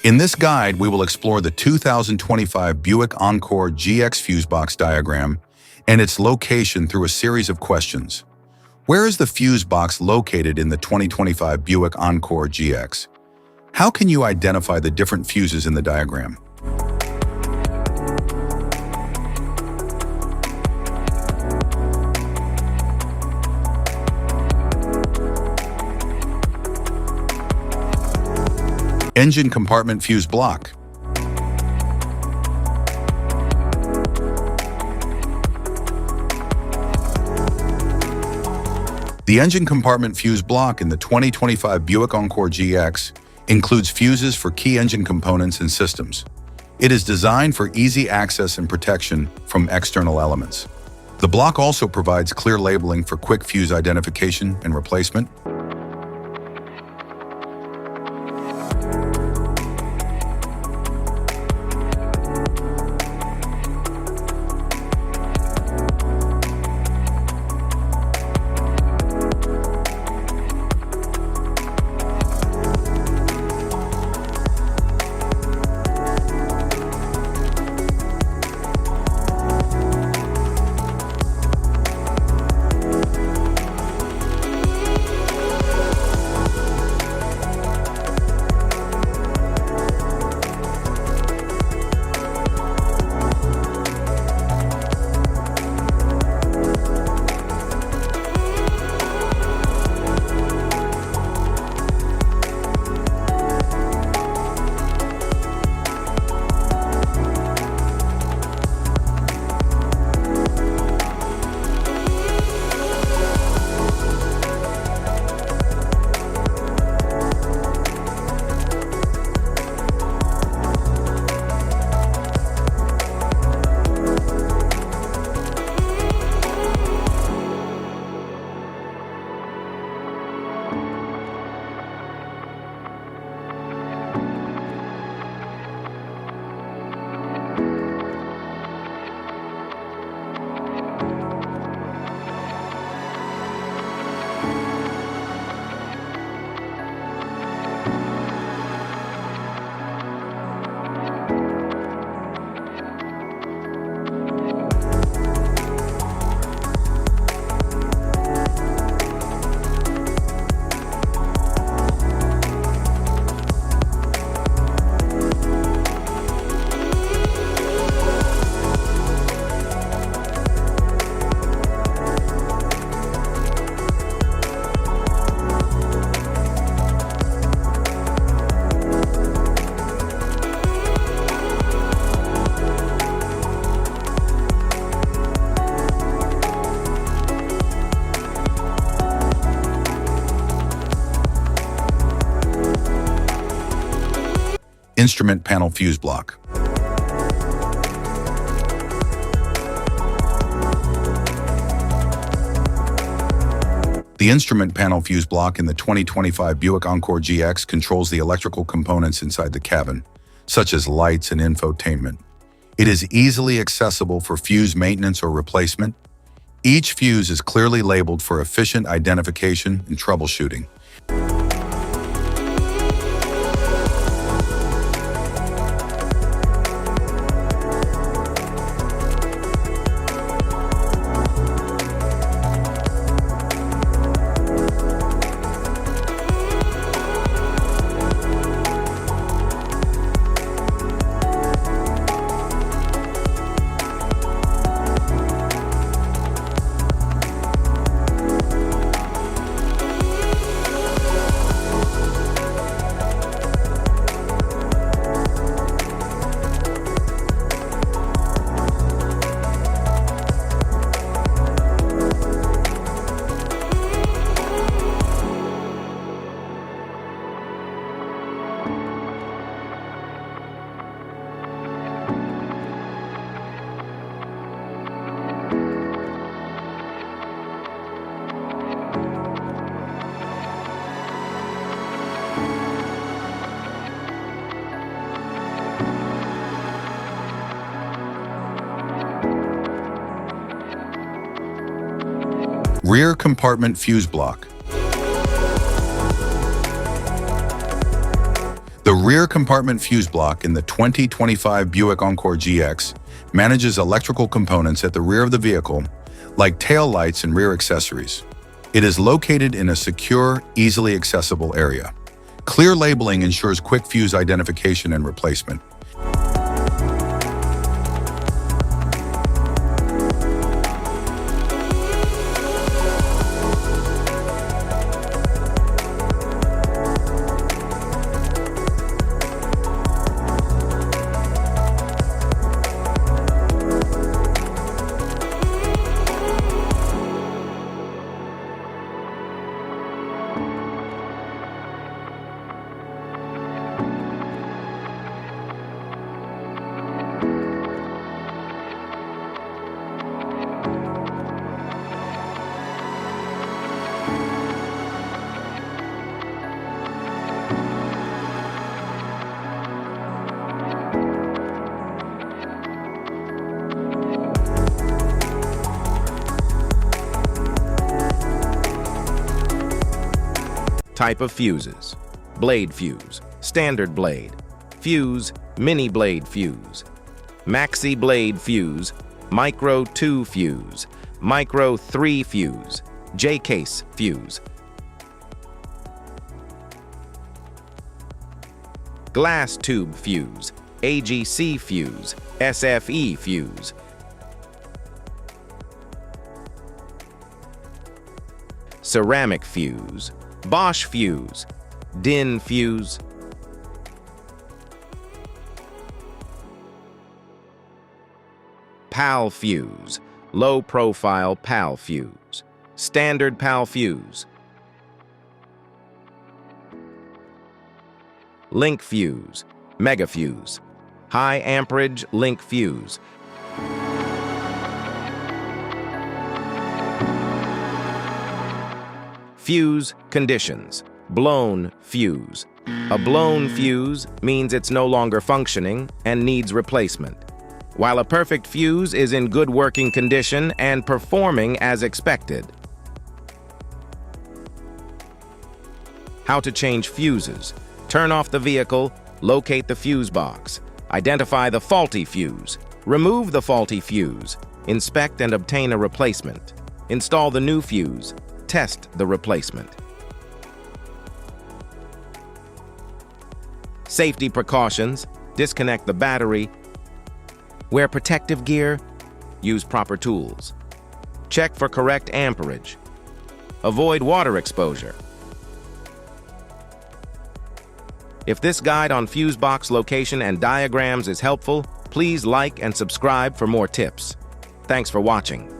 In this guide, we will explore the 2025 Buick Encore GX fuse box diagram and its location through a series of questions. Where is the fuse box located in the 2025 Buick Encore GX? How can you identify the different fuses in the diagram? Engine compartment fuse block. The engine compartment fuse block in the 2025 Buick Encore GX includes fuses for key engine components and systems. It is designed for easy access and protection from external elements. The block also provides clear labeling for quick fuse identification and replacement. Instrument panel fuse block. The instrument panel fuse block in the 2025 Buick Encore GX controls the electrical components inside the cabin, such as lights and infotainment. It is easily accessible for fuse maintenance or replacement. Each fuse is clearly labeled for efficient identification and troubleshooting. Rear compartment fuse block. The rear rear compartment fuse block in the 2025 Buick Encore GX manages electrical components at the rear of the vehicle, like tail lights and rear accessories. It is located in a secure, easily accessible area. Clear labeling ensures quick fuse identification and replacement. Type of fuses: blade fuse, standard blade, fuse, mini blade fuse, maxi blade fuse, micro 2 fuse, micro 3 fuse, J-case fuse, glass tube fuse, AGC fuse, SFE fuse, ceramic fuse, Bosch fuse, DIN fuse, PAL fuse, low-profile PAL fuse, standard PAL fuse, link fuse, mega fuse, high amperage link fuse, fuse conditions: blown fuse. A blown fuse means it's no longer functioning and needs replacement, while a perfect fuse is in good working condition and performing as expected. How to change fuses: turn off the vehicle, locate the fuse box, identify the faulty fuse, remove the faulty fuse, inspect and obtain a replacement, install the new fuse, test the replacement. Safety precautions: disconnect the battery, wear protective gear, use proper tools, check for correct amperage, avoid water exposure. If this guide on fuse box location and diagrams is helpful, please like and subscribe for more tips. Thanks for watching.